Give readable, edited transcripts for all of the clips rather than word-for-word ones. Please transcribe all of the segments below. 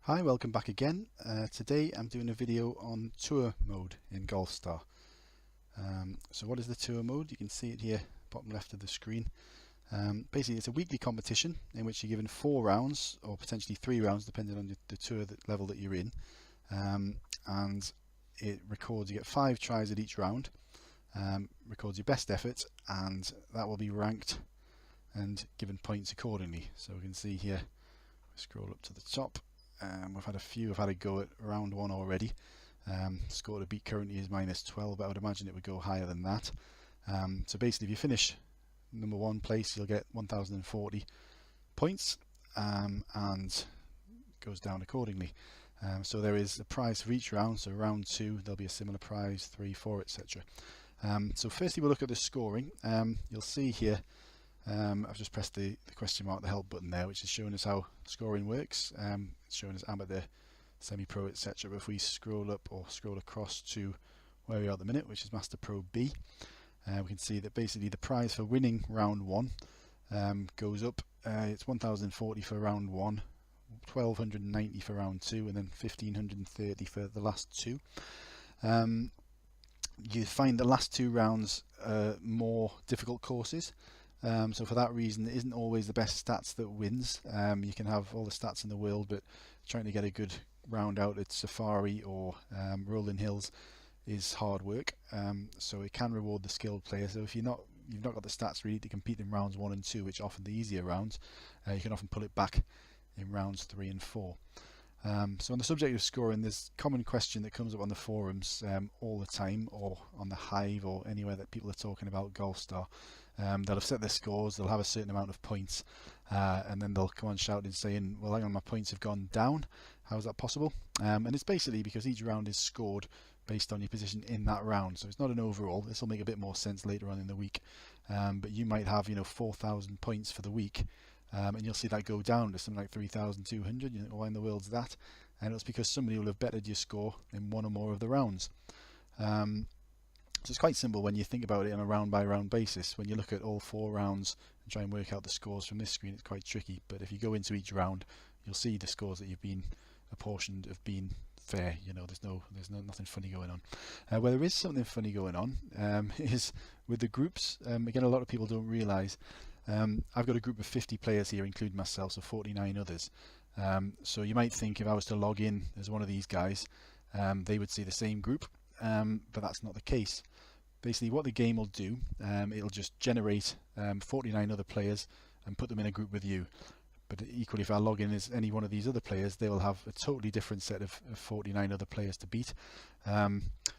Hi, welcome back again. Today I'm doing a video on tour mode in Golfstar. So what is the tour mode? You can see it here, bottom left of the screen. Basically it's a weekly competition in which you're given 4 rounds or potentially 3 rounds depending on the tour level that you're in. And it records, you get 5 tries at each round, records your best effort, and that will be ranked and given points accordingly. So we can see here, scroll up to the top. We've had a go at round 1 already. Score to beat currently is -12, but I would imagine it would go higher than that. So basically if you finish number 1 place you'll get 1040 points, and goes down accordingly. So there is a prize for each round. So round 2 there'll be a similar prize, 3, 4, etc. So firstly we'll look at the scoring. You'll see here I've just pressed the question mark, the help button there, which is showing us how scoring works. It's showing us amateur, semi-pro, etc. But if we scroll up or scroll across to where we are at the minute, which is Master Pro B, we can see that basically the prize for winning round 1 goes up. It's 1040 for round 1, 1290 for round 2, and then 1530 for the last 2. You find the last 2 rounds more difficult courses. So for that reason, it isn't always the best stats that wins. You can have all the stats in the world, but trying to get a good round out at Safari or Rolling Hills is hard work. So it can reward the skilled player. So if you've not got the stats really to compete in rounds 1 and 2, which are often the easier rounds, you can often pull it back in rounds 3 and 4. So on the subject of scoring, there's a common question that comes up on the forums all the time, or on the Hive, or anywhere that people are talking about Golfstar. They'll have set their scores, they'll have a certain amount of points, and then they'll come on shouting saying, well, hang on, my points have gone down. How is that possible? And it's basically because each round is scored based on your position in that round. So it's not an overall. This will make a bit more sense later on in the week. But you might have 4,000 points for the week, and you'll see that go down to something like 3,200. You think, why in the world's that? And it's because somebody will have bettered your score in one or more of the rounds. So it's quite simple when you think about it on a round by round basis. When you look at all 4 rounds and try and work out the scores from this screen, it's quite tricky. But if you go into each round, you'll see the scores that you've been apportioned have been fair. There's nothing funny going on. Where there is something funny going on is with the groups. Again, a lot of people don't realise. I've got a group of 50 players here, including myself, so 49 others. So you might think if I was to log in as one of these guys, they would see the same group, but that's not the case. Basically what the game will do, it'll just generate 49 other players and put them in a group with you. But equally, if I log in as any one of these other players, they will have a totally different set of 49 other players to beat.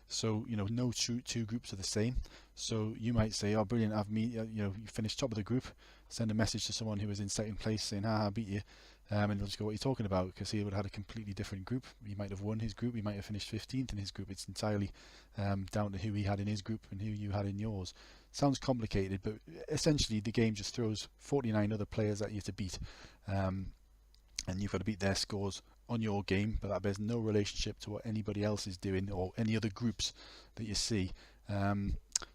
So no two groups are the same. So you might say, oh brilliant, you finished top of the group, send a message to someone who was in second place saying, I beat you, and they'll just go, what are you talking about? Because he would have had a completely different group. He might have won his group, he might have finished 15th in his group. It's entirely down to who he had in his group and who you had in yours. Sounds complicated, but essentially the game just throws 49 other players at you to beat, and you've got to beat their scores on your game, but that bears no relationship to what anybody else is doing or any other groups that you see.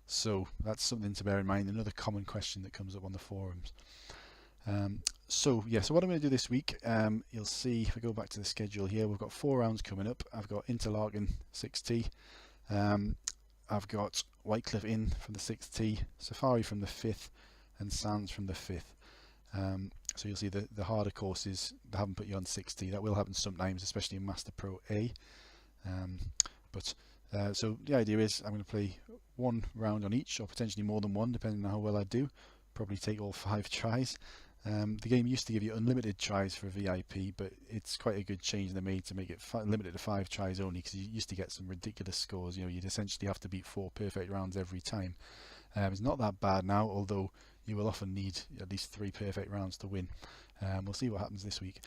So that's something to bear in mind. Another common question that comes up on the forums. So what I'm going to do this week, you'll see if I go back to the schedule here, we've got 4 rounds coming up. I've got Interlaken 6T, I've got Whitecliff in from the 6th tee, Safari from the 5th, and Sands from the 5th. So you'll see the harder courses, they haven't put you on 6th tee. That will happen sometimes, especially in Master Pro A. So the idea is I'm going to play 1 round on each, or potentially more than 1, depending on how well I do. Probably take all 5 tries. The game used to give you unlimited tries for a VIP, but it's quite a good change they made to make it limited to 5 tries only, because you used to get some ridiculous scores. You'd essentially have to beat 4 perfect rounds every time. It's not that bad now, although you will often need at least 3 perfect rounds to win. We'll see what happens this week.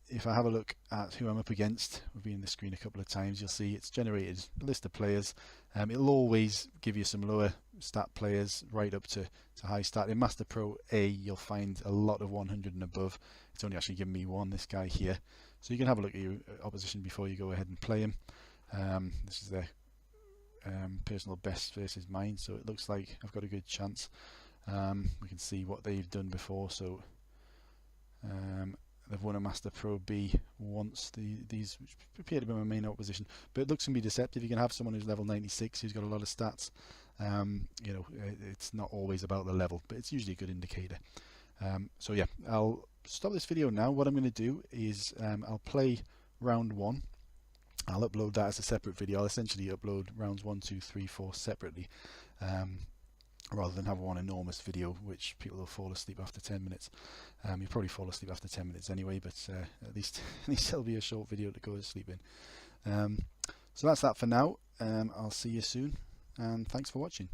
If I have a look at who I'm up against, we've been in the screen a couple of times, you'll see it's generated a list of players. It'll always give you some lower stat players right up to high stat. In Master Pro A you'll find a lot of 100 and above. It's only actually given me 1, this guy here. So you can have a look at your opposition before you go ahead and play him. This is their personal best versus mine, so it looks like I've got a good chance. We can see what they've done before, so they've won a Master Pro B once. These appear to be my main opposition, but it looks can be deceptive. You can have someone who's level 96 who's got a lot of stats. You know, it's not always about the level, but it's usually a good indicator. So yeah, I'll stop this video now. What I'm going to do is I'll play round 1. I'll upload that as a separate video. I'll essentially upload rounds 1, 2, 3, 4 separately, rather than have one enormous video which people will fall asleep after 10 minutes. You'll probably fall asleep after 10 minutes anyway, but at least it'll be a short video to go to sleep in. So that's that for now. I'll see you soon, and thanks for watching.